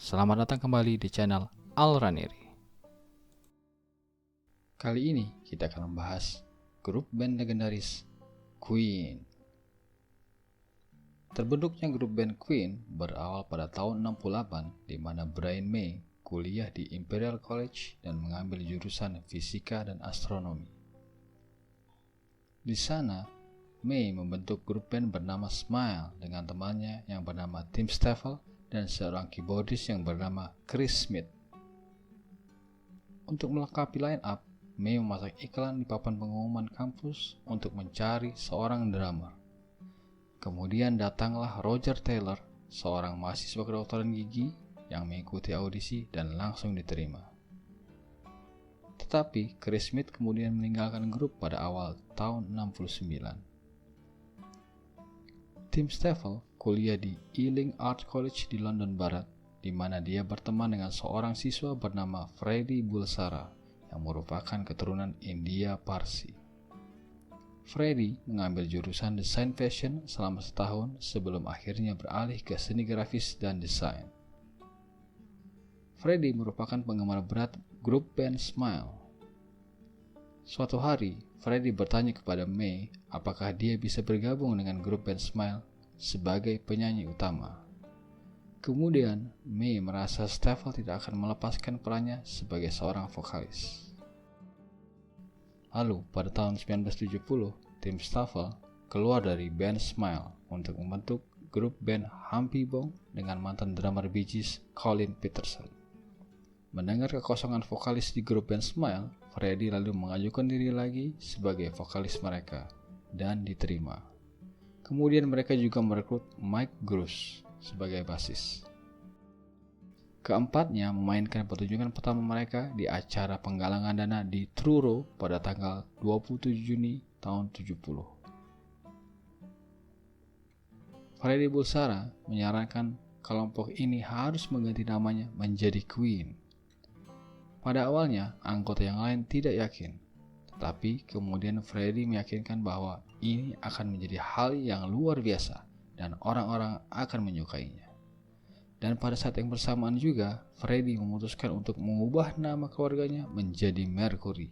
Selamat datang kembali di channel Al Ranieri. Kali ini kita akan membahas grup band legendaris Queen. Terbentuknya grup band Queen berawal pada tahun 68 di mana Brian May kuliah di Imperial College dan mengambil jurusan fisika dan astronomi. Di sana, May membentuk grup band bernama Smile dengan temannya yang bernama Tim Stovall dan seorang keyboardis yang bernama Chris Smith. Untuk melengkapi line up, May memasang iklan di papan pengumuman kampus untuk mencari seorang drummer. Kemudian datanglah Roger Taylor, seorang mahasiswa kedokteran gigi yang mengikuti audisi dan langsung diterima. Tetapi Chris Smith kemudian meninggalkan grup pada awal tahun 69. Tim Stovall kuliah di Ealing Art College di London Barat, di mana dia berteman dengan seorang siswa bernama Freddie Bulsara yang merupakan keturunan India Parsi. Freddie mengambil jurusan desain fashion selama setahun sebelum akhirnya beralih ke seni grafis dan desain. Freddie merupakan penggemar berat grup band Smile. Suatu hari, Freddie bertanya kepada May apakah dia bisa bergabung dengan grup band Smile sebagai penyanyi utama. Kemudian, May merasa Stovall tidak akan melepaskan perannya sebagai seorang vokalis. Lalu, pada tahun 1970, Tim Stovall keluar dari band Smile untuk membentuk grup band Humpy Bong dengan mantan drummer Bee Gees Colin Peterson. Mendengar kekosongan vokalis di grup band Smile, Freddie lalu mengajukan diri lagi sebagai vokalis mereka dan diterima. Kemudian mereka juga merekrut Mike Gruss sebagai basis. Keempatnya memainkan pertunjukan pertama mereka di acara penggalangan dana di Truro pada tanggal 27 Juni tahun 70. Freddie Bulsara menyarankan kelompok ini harus mengganti namanya menjadi Queen. Pada awalnya, anggota yang lain tidak yakin, tetapi kemudian Freddie meyakinkan bahwa ini akan menjadi hal yang luar biasa dan orang-orang akan menyukainya. Dan pada saat yang bersamaan juga, Freddie memutuskan untuk mengubah nama keluarganya menjadi Mercury,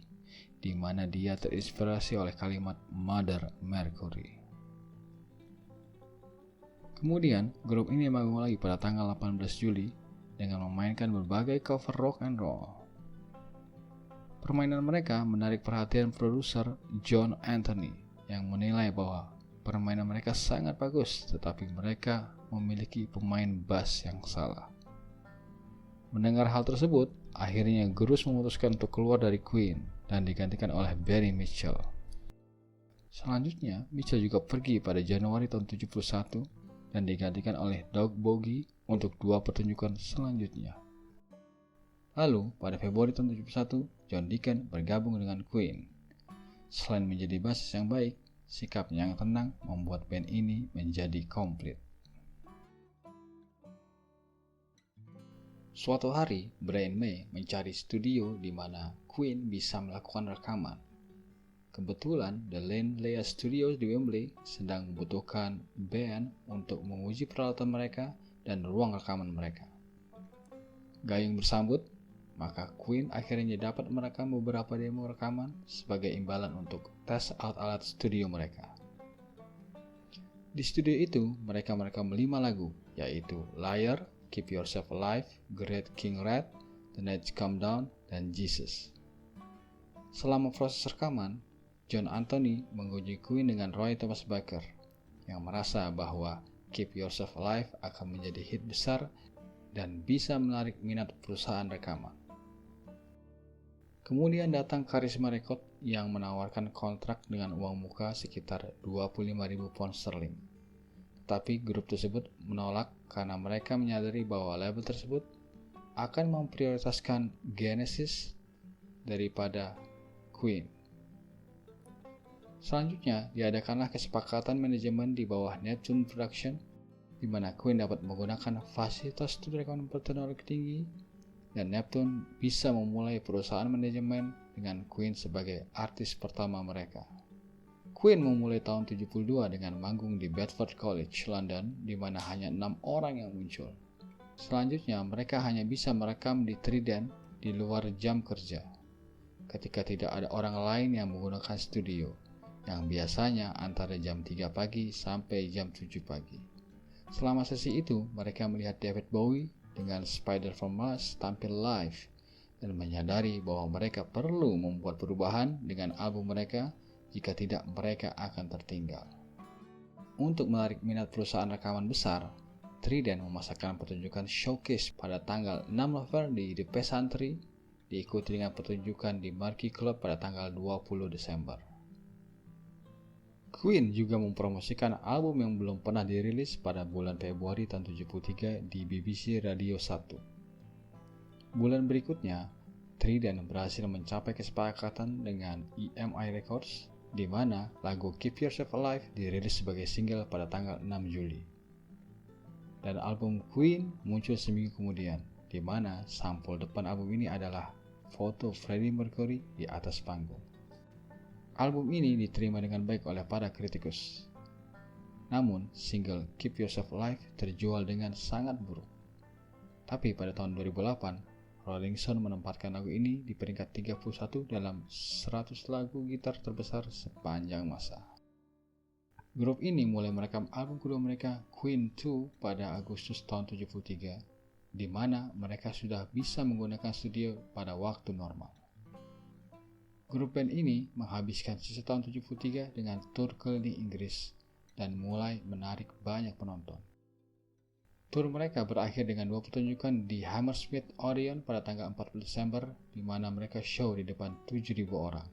di mana dia terinspirasi oleh kalimat Mother Mercury. Kemudian, grup ini manggung lagi pada tanggal 18 Juli dengan memainkan berbagai cover rock and roll. Permainan mereka menarik perhatian produser John Anthony yang menilai bahwa permainan mereka sangat bagus, tetapi mereka memiliki pemain bass yang salah. Mendengar hal tersebut, akhirnya Gruss memutuskan untuk keluar dari Queen dan digantikan oleh Barry Mitchell. Selanjutnya, Mitchell juga pergi pada Januari tahun 71 dan digantikan oleh Doug Bogie untuk 2 pertunjukan selanjutnya. Lalu, pada Februari tahun 71, John Deacon bergabung dengan Queen. Selain menjadi basis yang baik, sikapnya yang tenang membuat band ini menjadi komplit. Suatu hari, Brian May mencari studio di mana Queen bisa melakukan rekaman. Kebetulan, The Lane Lea Studios di Wembley sedang membutuhkan band untuk menguji peralatan mereka dan ruang rekaman mereka. Gayung bersambut, maka Queen akhirnya dapat merekam beberapa demo rekaman sebagai imbalan untuk tes alat-alat studio mereka. Di studio itu, mereka merekam 5 lagu, yaitu Liar, Keep Yourself Alive, Great King Red, The Night Come Down, dan Jesus. Selama proses rekaman, John Anthony menguji Queen dengan Roy Thomas Baker, yang merasa bahwa Keep Yourself Alive akan menjadi hit besar dan bisa menarik minat perusahaan rekaman. Kemudian datang Charisma Records yang menawarkan kontrak dengan uang muka sekitar 25.000 pound sterling. Tetapi grup tersebut menolak karena mereka menyadari bahwa label tersebut akan memprioritaskan Genesis daripada Queen. Selanjutnya, diadakanlah kesepakatan manajemen di bawah Neptune Production, di mana Queen dapat menggunakan fasilitas studio rekaman berteknologi tinggi, dan Neptune bisa memulai perusahaan manajemen dengan Queen sebagai artis pertama mereka. Queen memulai tahun 72 dengan manggung di Bedford College, London, di mana hanya 6 orang yang muncul. Selanjutnya, mereka hanya bisa merekam di Trident di luar jam kerja, ketika tidak ada orang lain yang menggunakan studio, yang biasanya antara jam 3 pagi sampai jam 7 pagi. Selama sesi itu, mereka melihat David Bowie dengan Spider from Mars tampil live dan menyadari bahwa mereka perlu membuat perubahan dengan album mereka, jika tidak mereka akan tertinggal. Untuk menarik minat perusahaan rekaman besar, Trident memasarkan pertunjukan showcase pada tanggal 6 November di The Pesantren, diikuti dengan pertunjukan di Marquee Club pada tanggal 20 Desember. Queen juga mempromosikan album yang belum pernah dirilis pada bulan Februari tahun 73 di BBC Radio 1. Bulan berikutnya, Trident berhasil mencapai kesepakatan dengan EMI Records, di mana lagu Keep Yourself Alive dirilis sebagai single pada tanggal 6 Juli. Dan album Queen muncul seminggu kemudian, di mana sampul depan album ini adalah foto Freddie Mercury di atas panggung. Album ini diterima dengan baik oleh para kritikus. Namun, single Keep Yourself Alive terjual dengan sangat buruk. Tapi pada tahun 2008, Rolling Stone menempatkan lagu ini di peringkat 31 dalam 100 lagu gitar terbesar sepanjang masa. Grup ini mulai merekam album kedua mereka, Queen II, pada Agustus tahun 73, di mana mereka sudah bisa menggunakan studio pada waktu normal. Grup band ini menghabiskan sisa tahun 73 dengan tur keliling Inggris dan mulai menarik banyak penonton. Tur mereka berakhir dengan 2 pertunjukan di Hammersmith Odeon pada tanggal 40 Desember, di mana mereka show di depan 7.000 orang.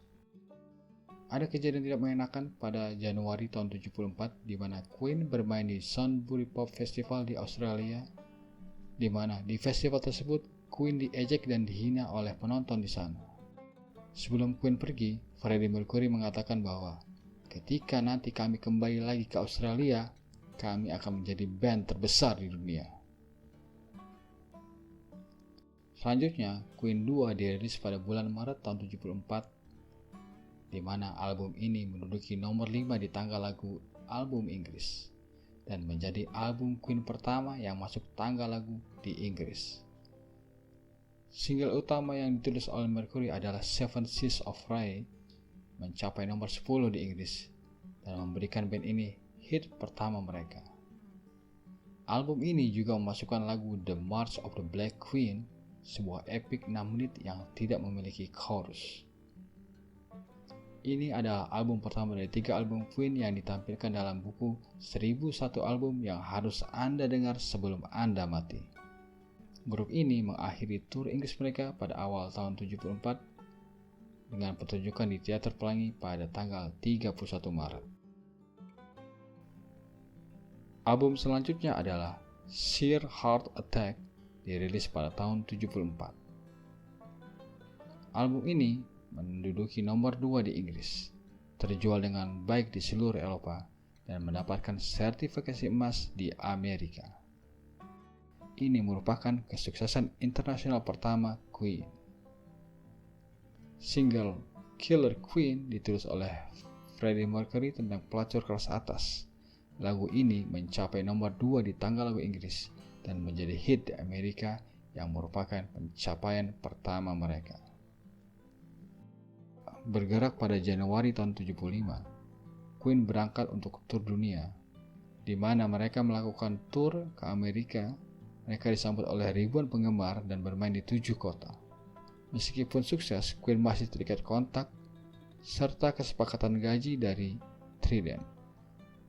Ada kejadian tidak mengenakan pada Januari tahun 74, di mana Queen bermain di Sunbury Pop Festival di Australia, di mana di festival tersebut Queen diejek dan dihina oleh penonton di sana. Sebelum Queen pergi, Freddie Mercury mengatakan bahwa ketika nanti kami kembali lagi ke Australia, kami akan menjadi band terbesar di dunia. Selanjutnya, Queen II dirilis pada bulan Maret tahun 74, di mana album ini menduduki nomor 5 di tangga lagu album Inggris dan menjadi album Queen pertama yang masuk tangga lagu di Inggris. Single utama yang ditulis oleh Mercury adalah Seven Seas of Rhye, mencapai nomor 10 di Inggris dan memberikan band ini hit pertama mereka. Album ini juga memasukkan lagu The March of the Black Queen, sebuah epic 6 menit yang tidak memiliki chorus. Ini adalah album pertama dari 3 album Queen yang ditampilkan dalam buku 1001 album yang harus Anda dengar sebelum Anda mati. Grup ini mengakhiri tur Inggris mereka pada awal tahun 74 dengan pertunjukan di Teater Pelangi pada tanggal 31 Maret. Album selanjutnya adalah Sheer Heart Attack, dirilis pada tahun 74. Album ini menduduki nomor 2 di Inggris, terjual dengan baik di seluruh Eropa, dan mendapatkan sertifikasi emas di Amerika. Ini merupakan kesuksesan internasional pertama Queen. Single Killer Queen ditulis oleh Freddie Mercury tentang pelacur kelas atas. Lagu ini mencapai nomor 2 di tangga lagu Inggris dan menjadi hit di Amerika yang merupakan pencapaian pertama mereka. Bergerak pada Januari tahun 75, Queen berangkat untuk tur dunia, di mana mereka melakukan tur ke Amerika. Mereka disambut oleh ribuan penggemar dan bermain di 7 kota. Meskipun sukses, Queen masih terikat kontak serta kesepakatan gaji dari Trident.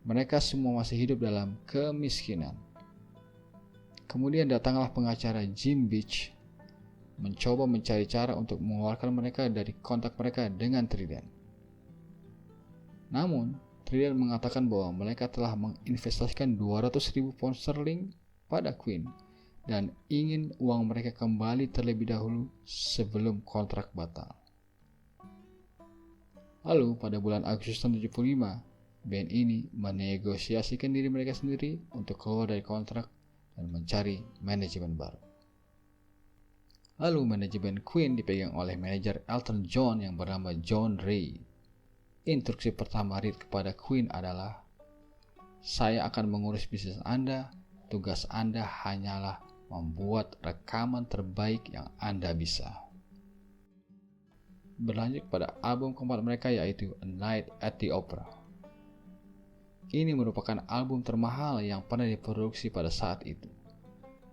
Mereka semua masih hidup dalam kemiskinan. Kemudian datanglah pengacara Jim Beach mencoba mencari cara untuk mengeluarkan mereka dari kontak mereka dengan Trident. Namun, Trident mengatakan bahwa mereka telah menginvestasikan 200.000 pound sterling pada Queen dan ingin uang mereka kembali terlebih dahulu sebelum kontrak batal. Lalu pada bulan Agustus tahun 75, band ini menegosiasikan diri mereka sendiri untuk keluar dari kontrak dan mencari manajemen baru. Lalu manajemen Queen dipegang oleh manajer Elton John yang bernama John Ray. Instruksi pertama Reed kepada Queen adalah, "Saya akan mengurus bisnis Anda, tugas Anda hanyalah membuat rekaman terbaik yang Anda bisa. Berlanjut pada album keempat mereka yaitu A Night at the Opera. Ini merupakan album termahal yang pernah diproduksi pada saat itu.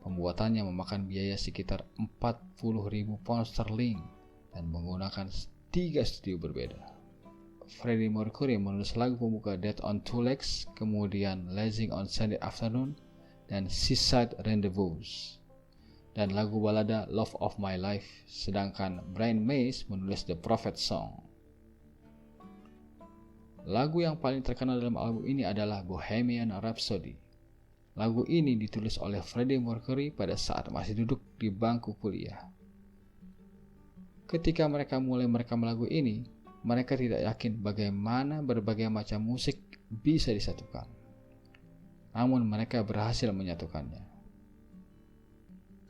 Pembuatannya memakan biaya sekitar 40.000 pound sterling dan menggunakan 3 studio berbeda. Freddie Mercury menulis lagu pembuka Dead on Two Legs, kemudian Lazy on Sunday Afternoon, dan Seaside Rendezvous, dan lagu balada Love of My Life, sedangkan Brian May menulis The Prophet Song. Lagu yang paling terkenal dalam album ini adalah Bohemian Rhapsody. Lagu ini ditulis oleh Freddie Mercury pada saat masih duduk di bangku kuliah. Ketika mereka mulai merekam lagu ini, mereka tidak yakin bagaimana berbagai macam musik bisa disatukan. Namun mereka berhasil menyatukannya.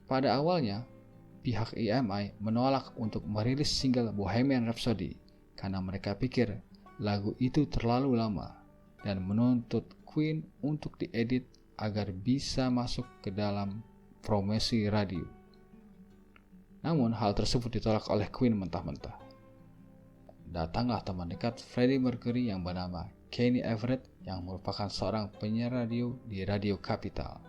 Pada awalnya, pihak EMI menolak untuk merilis single Bohemian Rhapsody karena mereka pikir lagu itu terlalu lama dan menuntut Queen untuk diedit agar bisa masuk ke dalam promosi radio. Namun hal tersebut ditolak oleh Queen mentah-mentah. Datanglah teman dekat Freddie Mercury yang bernama Kenny Everett yang merupakan seorang penyiar radio di Radio Capital.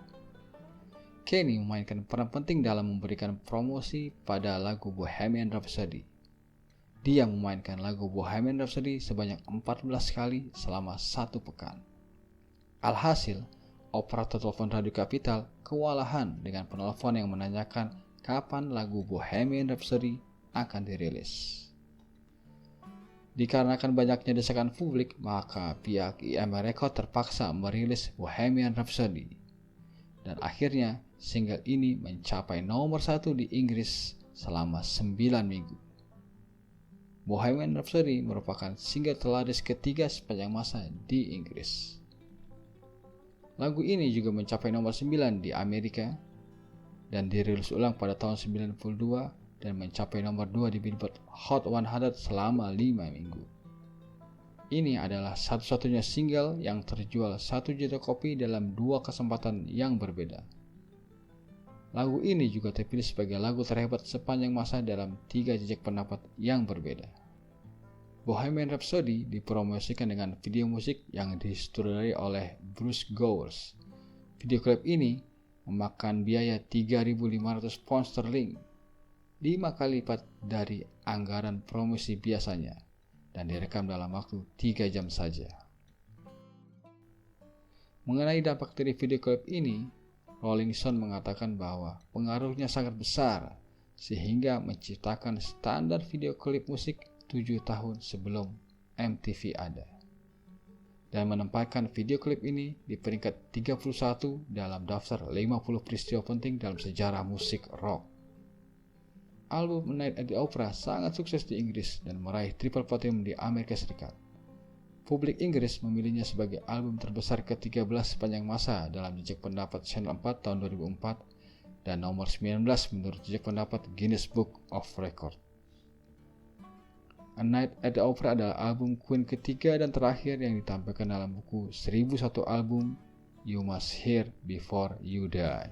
Kenny memainkan peran penting dalam memberikan promosi pada lagu Bohemian Rhapsody. Dia memainkan lagu Bohemian Rhapsody sebanyak 14 kali selama 1 pekan. Alhasil, operator telepon Radio Capital kewalahan dengan penelpon yang menanyakan kapan lagu Bohemian Rhapsody akan dirilis. Dikarenakan banyaknya desakan publik, maka pihak EMI Record terpaksa merilis Bohemian Rhapsody. Dan akhirnya, single ini mencapai nomor 1 di Inggris selama 9 minggu. Bohemian Rhapsody merupakan single terlaris ketiga sepanjang masa di Inggris. Lagu ini juga mencapai nomor 9 di Amerika dan dirilis ulang pada tahun 92 dan mencapai nomor 2 di Billboard Hot 100 selama 5 minggu. Ini adalah satu-satunya single yang terjual 1 juta kopi dalam 2 kesempatan yang berbeda. Lagu ini juga terpilih sebagai lagu terhebat sepanjang masa dalam 3 jejak pendapat yang berbeda. Bohemian Rhapsody dipromosikan dengan video musik yang disutradarai oleh Bruce Gowers. Video klip ini memakan biaya 3.500 pound sterling, 5 kali lipat dari anggaran promosi biasanya, dan direkam dalam waktu 3 jam saja. Mengenai dampak dari video klip ini, Rolling Stone mengatakan bahwa pengaruhnya sangat besar sehingga menciptakan standar video klip musik 7 tahun sebelum MTV ada, dan menempatkan video klip ini di peringkat 31 dalam daftar 50 peristiwa penting dalam sejarah musik rock. Album A Night at the Opera sangat sukses di Inggris dan meraih triple platinum di Amerika Serikat. Publik Inggris memilihnya sebagai album terbesar ke-13 sepanjang masa dalam jejak pendapat Channel 4 tahun 2004 dan nomor 19 menurut jejak pendapat Guinness Book of Records. A Night at the Opera adalah album Queen ketiga dan terakhir yang ditampilkan dalam buku 1001 album You Must Hear Before You Die.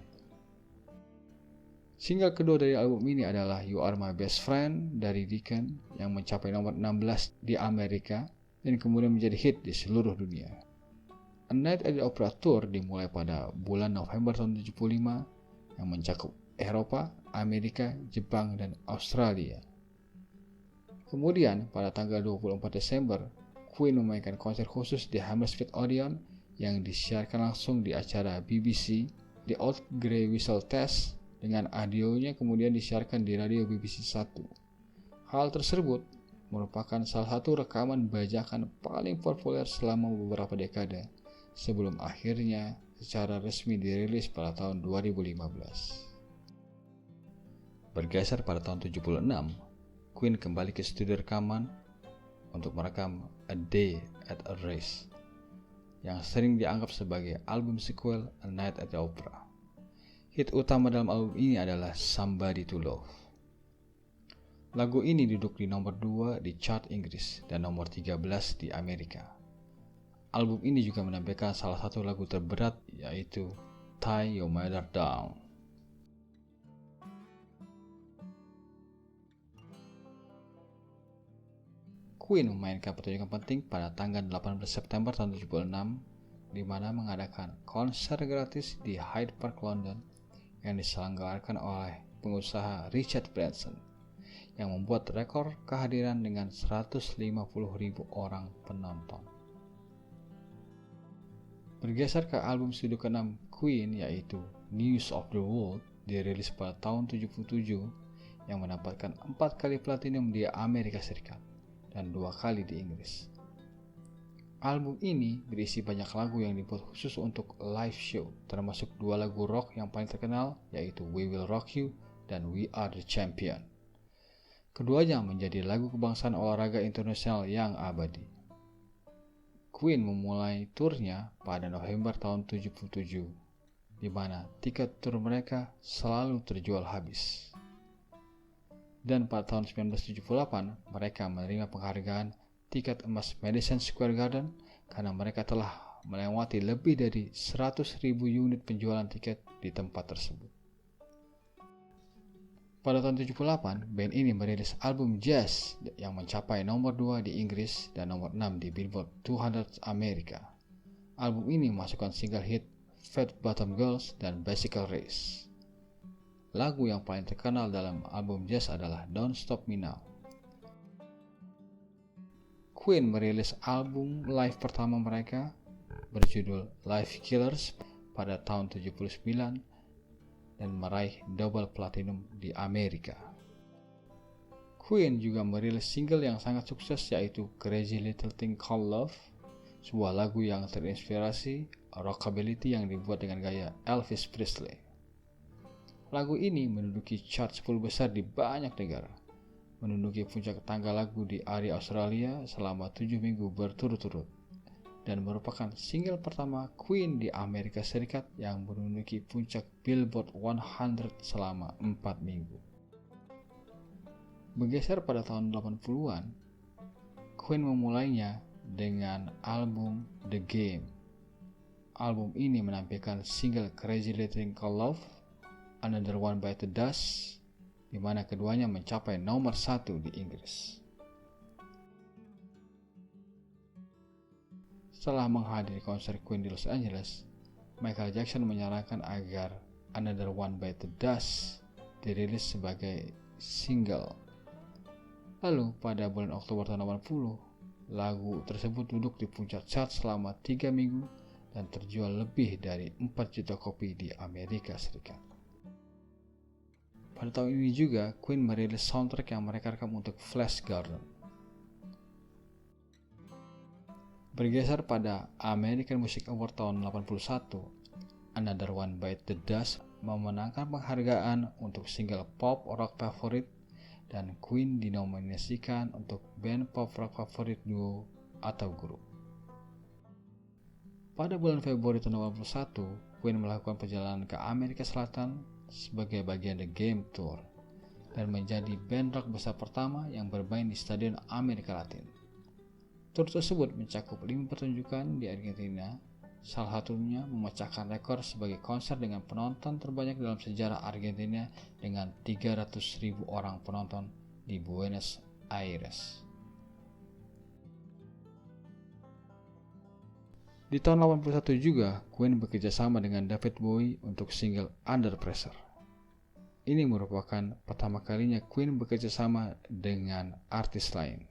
Single kedua dari album ini adalah You Are My Best Friend dari Deacon yang mencapai nomor 16 di Amerika dan kemudian menjadi hit di seluruh dunia. A Night at the Opera Tour dimulai pada bulan November tahun 1975 yang mencakup Eropa, Amerika, Jepang, dan Australia. Kemudian pada tanggal 24 Desember, Queen memainkan konser khusus di Hammersmith Odeon yang disiarkan langsung di acara BBC The Old Grey Whistle Test dengan audionya kemudian disiarkan di radio BBC 1. Hal tersebut merupakan salah satu rekaman bajakan paling populer selama beberapa dekade sebelum akhirnya secara resmi dirilis pada tahun 2015. Bergeser pada tahun 76, Queen kembali ke studio rekaman untuk merekam A Day at a Race yang sering dianggap sebagai album sequel A Night at the Opera. Hit utama dalam album ini adalah Somebody to Love. Lagu ini duduk di nomor 2 di chart Inggris dan nomor 13 di Amerika. Album ini juga menampilkan salah satu lagu terberat yaitu Tie Your Mother Down. Queen memainkan pertunjukan penting pada tanggal 18 September tahun 76 di mana mengadakan konser gratis di Hyde Park, London yang diselenggarakan oleh pengusaha Richard Branson yang membuat rekor kehadiran dengan 150.000 orang penonton. Bergeser ke album studio ke-6 Queen yaitu News of the World, dirilis pada tahun 77 yang mendapatkan 4 kali platinum di Amerika Serikat dan 2 kali di Inggris. Album ini berisi banyak lagu yang dibuat khusus untuk live show, termasuk 2 lagu rock yang paling terkenal yaitu We Will Rock You dan We Are the Champion. Keduanya menjadi lagu kebangsaan olahraga internasional yang abadi. Queen memulai turnya pada November tahun 77, di mana tiket tur mereka selalu terjual habis. Dan pada tahun 1978, mereka menerima penghargaan tiket emas Madison Square Garden karena mereka telah melewati lebih dari 100.000 unit penjualan tiket di tempat tersebut. Pada tahun 78, band ini merilis album jazz yang mencapai nomor 2 di Inggris dan nomor 6 di Billboard 200 Amerika. Album ini memasukkan single hit Fat Bottom Girls dan Bicycle Race. Lagu yang paling terkenal dalam album jazz adalah Don't Stop Me Now. Queen merilis album live pertama mereka berjudul Live Killers pada tahun 79 dan meraih double platinum di Amerika. Queen juga merilis single yang sangat sukses yaitu Crazy Little Thing Called Love, sebuah lagu yang terinspirasi rockabilly yang dibuat dengan gaya Elvis Presley. Lagu ini menduduki chart 10 besar di banyak negara, menduduki puncak tangga lagu di area Australia selama 7 minggu berturut-turut, dan merupakan single pertama Queen di Amerika Serikat yang menduduki puncak Billboard 100 selama 4 minggu. Bergeser pada tahun 80-an, Queen memulainya dengan album The Game. Album ini menampilkan single Crazy Little Thing Called Love, Another One Bites the Dust, di mana keduanya mencapai nomor 1 di Inggris. Setelah menghadiri konser Queen di Los Angeles, Michael Jackson menyarankan agar Another One Bites the Dust dirilis sebagai single. Lalu pada bulan Oktober tahun 80, lagu tersebut duduk di puncak chart selama 3 minggu dan terjual lebih dari 4 juta kopi di Amerika Serikat. Pada tahun ini juga, Queen merilis soundtrack yang mereka rekam untuk Flash Garden. Bergeser pada American Music Award tahun 81, Another One Bites the Dust memenangkan penghargaan untuk single pop rock favorit dan Queen dinominasikan untuk band pop rock favorit duo atau grup. Pada bulan Februari tahun 81, Queen melakukan perjalanan ke Amerika Selatan sebagai bagian The Game Tour dan menjadi band rock besar pertama yang bermain di Stadion Amerika Latin. Tur tersebut mencakup 5 pertunjukan di Argentina, salah satunya memecahkan rekor sebagai konser dengan penonton terbanyak dalam sejarah Argentina dengan 300.000 orang penonton di Buenos Aires. Di tahun 81 juga, Queen bekerja sama dengan David Bowie untuk single Under Pressure. Ini merupakan pertama kalinya Queen bekerja sama dengan artis lain.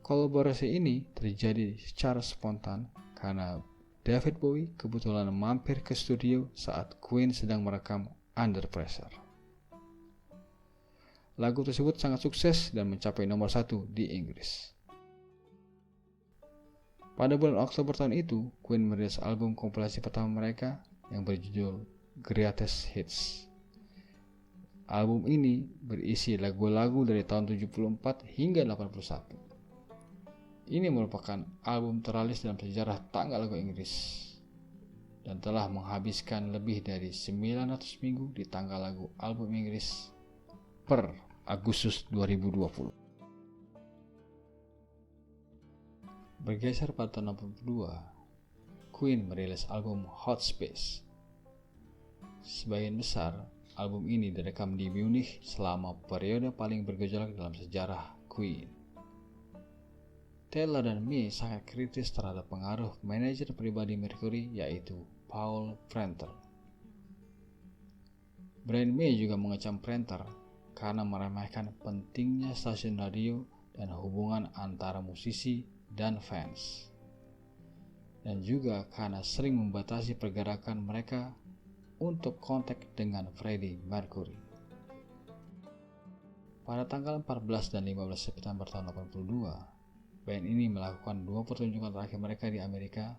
Kolaborasi ini terjadi secara spontan karena David Bowie kebetulan mampir ke studio saat Queen sedang merekam Under Pressure. Lagu tersebut sangat sukses dan mencapai nomor 1 di Inggris. Pada bulan Oktober tahun itu, Queen merilis album kompilasi pertama mereka yang berjudul Greatest Hits. Album ini berisi lagu-lagu dari tahun 74 hingga 81. Ini merupakan album teralis dalam sejarah tangga lagu Inggris dan telah menghabiskan lebih dari 900 minggu di tangga lagu album Inggris per Agustus 2020. Bergeser pada tahun 82, Queen merilis album Hot Space. Sebagian besar album ini direkam di Munich selama periode paling bergejolak dalam sejarah Queen. Taylor dan May sangat kritis terhadap pengaruh manajer pribadi Mercury yaitu Paul Printer. Brian May juga mengecam Printer karena meremehkan pentingnya stasiun radio dan hubungan antara musisi dan fans, dan juga karena sering membatasi pergerakan mereka untuk kontak dengan Freddie Mercury. Pada tanggal 14 dan 15 September tahun 82, band ini melakukan 2 pertunjukan terakhir mereka di Amerika,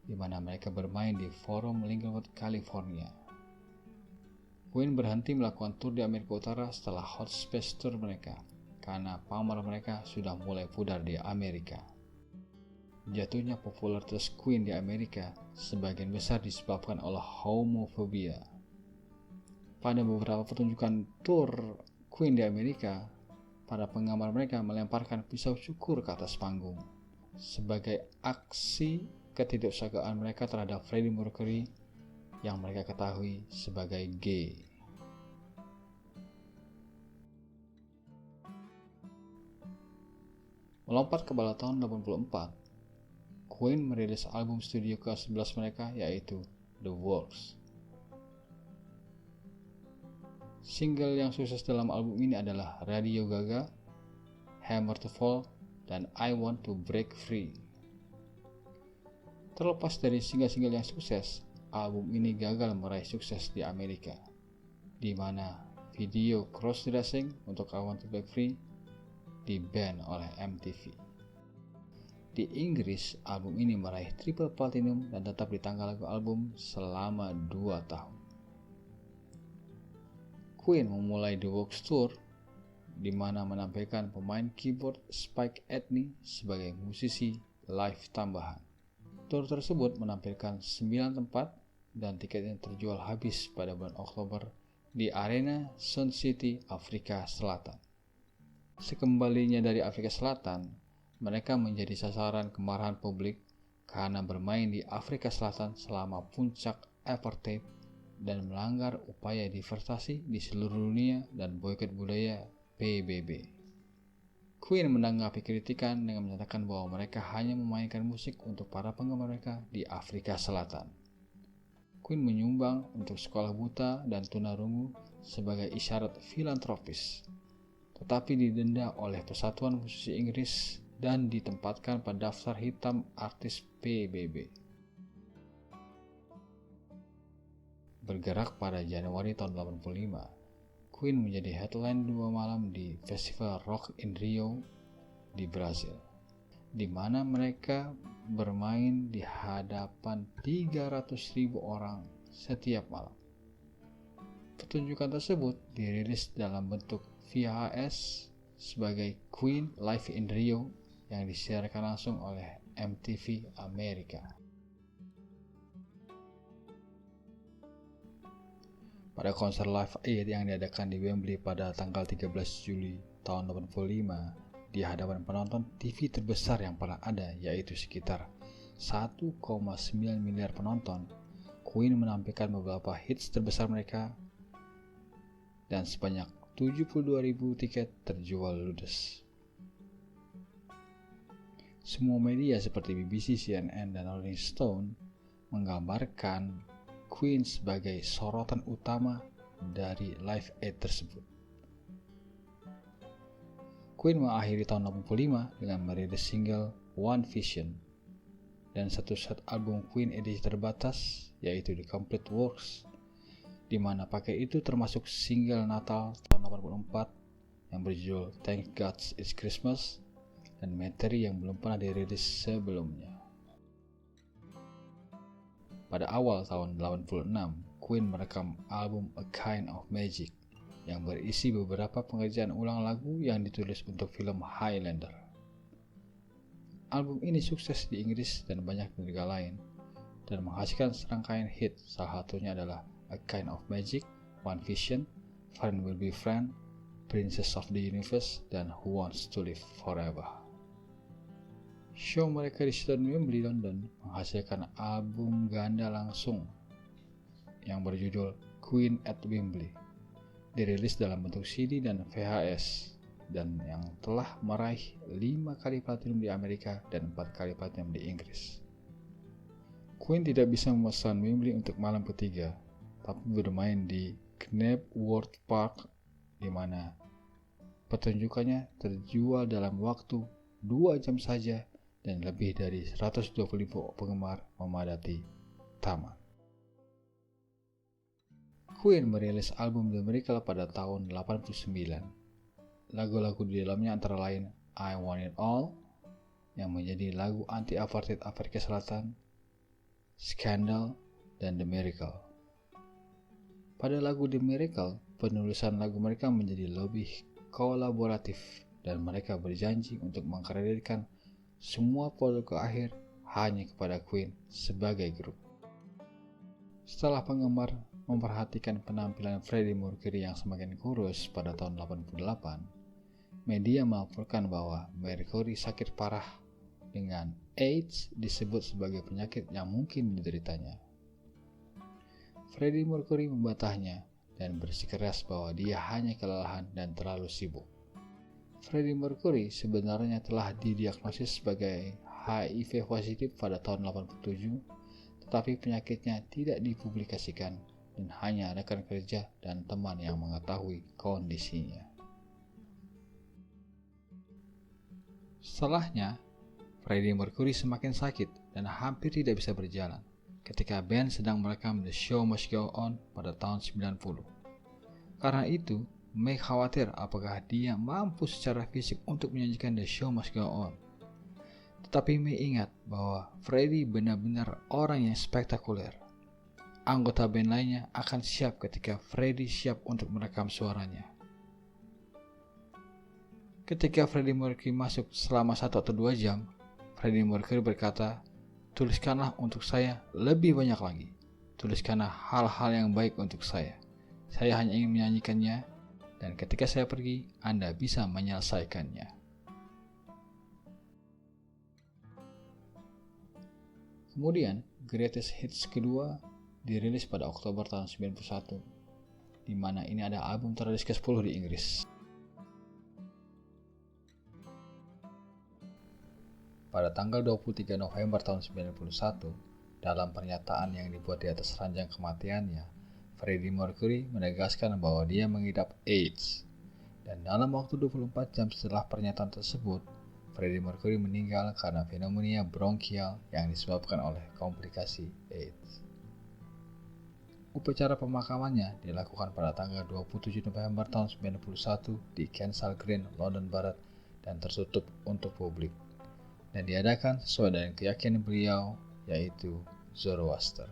di mana mereka bermain di Forum Inglewood, California. Queen berhenti melakukan tur di Amerika Utara setelah Hot Space Tour mereka, karena pamor mereka sudah mulai pudar di Amerika. Jatuhnya popularitas Queen di Amerika sebagian besar disebabkan oleh homofobia. Pada beberapa pertunjukan tur Queen di Amerika, para penggemar mereka melemparkan pisau cukur ke atas panggung sebagai aksi ketidaksukaan mereka terhadap Freddie Mercury yang mereka ketahui sebagai gay. Melompat ke bawah tahun 84, Queen merilis album studio ke-11 mereka yaitu The Works. Single yang sukses dalam album ini adalah Radio Gaga, Hammer to Fall, dan I Want to Break Free. Terlepas dari single-single yang sukses, album ini gagal meraih sukses di Amerika, di mana video cross-dressing untuk I Want to Break Free di-ban oleh MTV. Di Inggris, album ini meraih triple platinum dan tetap di tangga lagu album selama 2 tahun. Queen memulai The Works Tour, di mana menampilkan pemain keyboard Spike Edney sebagai musisi live tambahan. Tour tersebut menampilkan 9 tempat dan tiketnya terjual habis pada bulan Oktober di Arena Sun City, Afrika Selatan. Sekembalinya dari Afrika Selatan, mereka menjadi sasaran kemarahan publik karena bermain di Afrika Selatan selama puncak apartheid dan melanggar upaya diversasi di seluruh dunia dan boikot budaya PBB. Queen menanggapi kritikan dengan menyatakan bahwa mereka hanya memainkan musik untuk para penggemar mereka di Afrika Selatan. Queen menyumbang untuk sekolah buta dan tunarungu sebagai isyarat filantropis, tetapi didenda oleh Persatuan Musisi Inggris dan ditempatkan pada daftar hitam artis PBB. Bergerak pada Januari tahun 85, Queen menjadi headline 2 malam di Festival Rock in Rio di Brasil, di mana mereka bermain di hadapan 300.000 orang setiap malam. Pertunjukan tersebut dirilis dalam bentuk VHS sebagai Queen Live in Rio yang disiarkan langsung oleh MTV Amerika. Pada konser Live Aid yang diadakan di Wembley pada tanggal 13 Juli tahun 85, di hadapan penonton TV terbesar yang pernah ada, yaitu sekitar 1,9 miliar penonton, Queen menampilkan beberapa hits terbesar mereka dan sebanyak 72.000 tiket terjual ludes. Semua media seperti BBC, CNN, dan Rolling Stone menggambarkan Queen sebagai sorotan utama dari Live Aid tersebut. Queen mengakhiri tahun 85 dengan merilis single One Vision dan satu set album Queen edisi terbatas yaitu The Complete Works, di mana paket itu termasuk single Natal tahun 84 yang berjudul Thank God It's Christmas dan materi yang belum pernah dirilis sebelumnya. Pada awal tahun 86, Queen merekam album A Kind of Magic yang berisi beberapa pengerjaan ulang lagu yang ditulis untuk film Highlander. Album ini sukses di Inggris dan banyak negara lain dan menghasilkan serangkaian hit, salah satunya adalah A Kind of Magic, One Vision, Friend Will Be Friend, Princess of the Universe, dan Who Wants to Live Forever. Show mereka di Stadion Wembley, London menghasilkan album ganda langsung yang berjudul Queen at Wembley dirilis dalam bentuk CD dan VHS, dan yang telah meraih 5 kali platinum di Amerika dan 4 kali platinum di Inggris. Queen tidak bisa memesan Wembley untuk malam ketiga, tapi bermain di Knebworth Park, di mana pertunjukannya terjual dalam waktu 2 jam saja dan lebih dari 120.000 penggemar memadati taman. Queen merilis album The Miracle pada tahun 89. Lagu-lagu di dalamnya antara lain I Want It All, yang menjadi lagu anti-apartheid Afrika Selatan, Scandal, dan The Miracle. Pada lagu The Miracle, penulisan lagu mereka menjadi lebih kolaboratif dan mereka berjanji untuk mengkreditkan semua produk ke akhir hanya kepada Queen sebagai grup. Setelah penggemar memperhatikan penampilan Freddie Mercury yang semakin kurus pada tahun 88, media melaporkan bahwa Mercury sakit parah dengan AIDS disebut sebagai penyakit yang mungkin dideritanya. Freddie Mercury membantahnya dan bersikeras bahwa dia hanya kelelahan dan terlalu sibuk. Freddie Mercury sebenarnya telah didiagnosis sebagai HIV positif pada tahun 87, tetapi penyakitnya tidak dipublikasikan dan hanya rekan kerja dan teman yang mengetahui kondisinya. Setelahnya, Freddie Mercury semakin sakit dan hampir tidak bisa berjalan ketika band sedang merekam The Show Must Go On pada tahun 90. Karena itu, May khawatir apakah dia mampu secara fisik untuk menyanyikan The Show Must Go On. Tetapi May ingat bahwa Freddie benar-benar orang yang spektakuler. Anggota band lainnya akan siap ketika Freddie siap untuk merekam suaranya. Ketika Freddie Mercury masuk selama 1 atau 2 jam, Freddie Mercury berkata, "Tuliskanlah untuk saya lebih banyak lagi. Tuliskanlah hal-hal yang baik untuk saya. Saya hanya ingin menyanyikannya, dan ketika saya pergi, Anda bisa menyelesaikannya." Kemudian, Greatest Hits kedua dirilis pada Oktober tahun 91, di mana ini ada album terlaris ke-10 di Inggris. Pada tanggal 23 November tahun 91, dalam pernyataan yang dibuat di atas ranjang kematiannya, Freddie Mercury menegaskan bahwa dia mengidap AIDS. Dan dalam waktu 24 jam setelah pernyataan tersebut, Freddie Mercury meninggal karena pneumonia bronkial yang disebabkan oleh komplikasi AIDS. Upacara pemakamannya dilakukan pada tanggal 27 November tahun 91 di Kensal Green, London Barat, dan tertutup untuk publik, dan diadakan sesuai dengan keyakinan beliau, yaitu Zoroaster.